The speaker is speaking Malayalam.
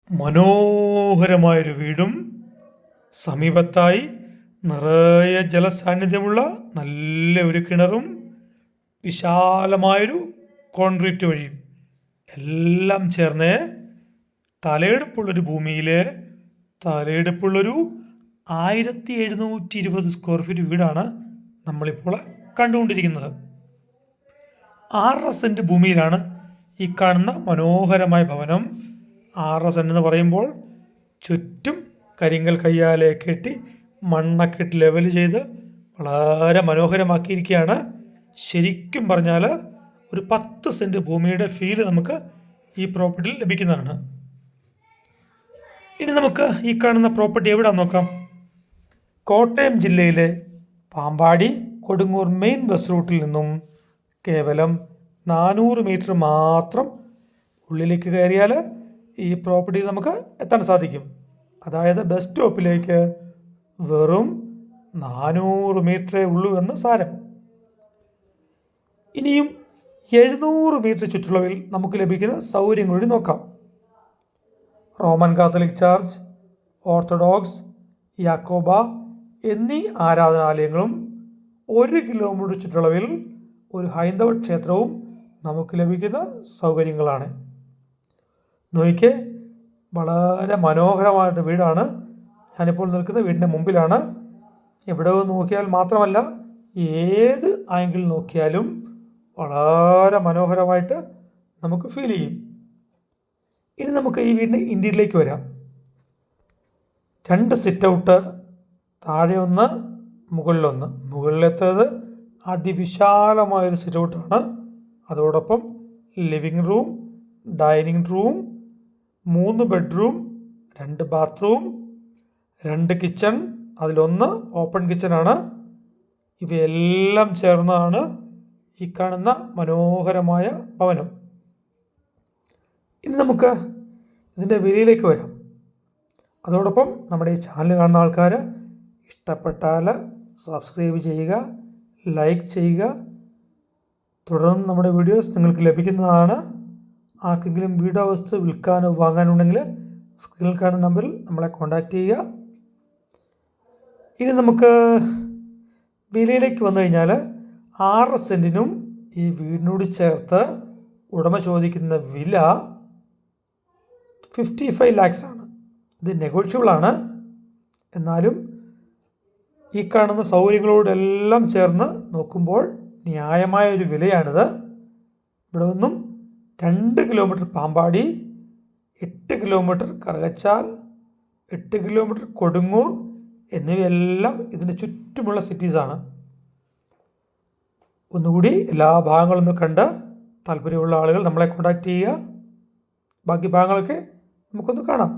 മനോഹരമായൊരു വീടും സമീപത്തായി നിറയെ ജലസാന്നിധ്യമുള്ള നല്ല ഒരു കിണറും വിശാലമായൊരു കോൺക്രീറ്റ് വഴിയും എല്ലാം ചേർന്ന് തലയെടുപ്പുള്ളൊരു ഭൂമിയിൽ തലയെടുപ്പുള്ളൊരു 1720 സ്ക്വയർ ഫീറ്റ് വീടാണ് നമ്മളിപ്പോൾ കണ്ടുകൊണ്ടിരിക്കുന്നത്. 6 സെൻറ്റ് ഭൂമിയിലാണ് ഈ കാണുന്ന മനോഹരമായ ഭവനം. 6 സെൻറ്റ് എന്ന് പറയുമ്പോൾ ചുറ്റും കരിങ്കൽ കയ്യാലെ കെട്ടി മണ്ണൊക്കെ ഇട്ട് ലെവൽ ചെയ്ത് വളരെ മനോഹരമാക്കിയിരിക്കുകയാണ്. ശരിക്കും പറഞ്ഞാൽ ഒരു 10 സെൻറ്റ് ഭൂമിയുടെ ഫീല് നമുക്ക് ഈ പ്രോപ്പർട്ടിയിൽ ലഭിക്കുന്നതാണ്. ഇനി നമുക്ക് ഈ കാണുന്ന പ്രോപ്പർട്ടി എവിടെയാണെന്ന് നോക്കാം. കോട്ടയം ജില്ലയിലെ പാമ്പാടി കൊടുങ്ങൂർ മെയിൻ ബസ് റൂട്ടിൽ നിന്നും കേവലം 400 മീറ്റർ മാത്രം ഉള്ളിലേക്ക് കയറിയാൽ ഈ പ്രോപ്പർട്ടിയിൽ നമുക്ക് എത്താൻ സാധിക്കും. അതായത് ബസ് സ്റ്റോപ്പിലേക്ക് വെറും 400 മീറ്ററേ ഉള്ളൂ എന്ന് സാരം. ഇനിയും 700 മീറ്റർ ചുറ്റളവിൽ നമുക്ക് ലഭിക്കുന്ന സൗകര്യങ്ങൾ കൂടി നോക്കാം. റോമൻ കാത്തലിക് ചർച്ച്, ഓർത്തഡോക്സ്, യാക്കോബ എന്നീ ആരാധനാലയങ്ങളും 1 കിലോമീറ്റർ ചുറ്റളവിൽ ഒരു ഹൈന്ദവ ക്ഷേത്രവും നമുക്ക് ലഭിക്കുന്ന സൗകര്യങ്ങളാണ്. നോക്കിക്കേ, വളരെ മനോഹരമായിട്ട് വീടാണ്. ഞാനിപ്പോൾ നിൽക്കുന്ന വീടിൻ്റെ മുമ്പിലാണ്. എവിടെ നോക്കിയാൽ മാത്രമല്ല, ഏത് ആംഗിൾ നോക്കിയാലും വളരെ മനോഹരമായിട്ട് നമുക്ക് ഫീൽ ചെയ്യും. ഇനി നമുക്ക് ഈ വീടിൻ്റെ ഇൻറ്റീരിയറിലേക്ക് വരാം. 2 സിറ്റ് ഔട്ട്, താഴെ ഒന്ന്, മുകളിലൊന്ന്. മുകളിലെത്തത് അതിവിശാലമായൊരു സിറ്റ് ഔട്ടാണ്. അതോടൊപ്പം living room, dining room, 3 bedroom, 2 bathroom, 2 kitchen, അതിലൊന്ന് ഓപ്പൺ കിച്ചണാണ്. ഇവയെല്ലാം ചേർന്നാണ് ഈ കാണുന്ന മനോഹരമായ ഭവനം. ഇനി നമുക്ക് ഇതിൻ്റെ വിലയിലേക്ക് വരാം. അതോടൊപ്പം നമ്മുടെ ഈ ചാനൽ കാണുന്ന ആൾക്കാർ ഇഷ്ടപ്പെട്ടാൽ സബ്സ്ക്രൈബ് ചെയ്യുക, ലൈക്ക് ചെയ്യുക. തുടർന്ന് നമ്മുടെ വീഡിയോസ് നിങ്ങൾക്ക് ലഭിക്കുന്നതാണ്. ആർക്കെങ്കിലും വീടോ വസ്തു വിൽക്കാനോ വാങ്ങാനുണ്ടെങ്കിൽ സ്ക്രീനിൽ കാണുന്ന നമ്പറിൽ നമ്മളെ കോൺടാക്റ്റ് ചെയ്യുക. ഇനി നമുക്ക് വിലയിലേക്ക് വന്നു കഴിഞ്ഞാൽ 6 സെൻറ്റിനും ഈ വീടിനോട് ചേർത്ത് ഉടമ ചോദിക്കുന്ന വില 55 lakhs ആണ്. ഇത് നെഗോഷ്യബിളാണ്. എന്നാലും ഈ കാണുന്ന സൗകര്യങ്ങളോടെല്ലാം ചേർന്ന് നോക്കുമ്പോൾ ന്യായമായ ഒരു വിലയാണിത്. ഇവിടെ നിന്നും 2 kilometre Pampady, 8 kilometre Karukachal, 8 kilometre Kodungoor എന്നിവയെല്ലാം ഇതിൻ്റെ ചുറ്റുമുള്ള സിറ്റീസാണ്. ഒന്നുകൂടി എല്ലാ ഭാഗങ്ങളൊന്നും കണ്ട് താല്പര്യമുള്ള ആളുകൾ നമ്മളെ കോൺടാക്റ്റ് ചെയ്യുക. ബാക്കി ഭാഗങ്ങളൊക്കെ നമുക്കൊന്ന് കാണാം.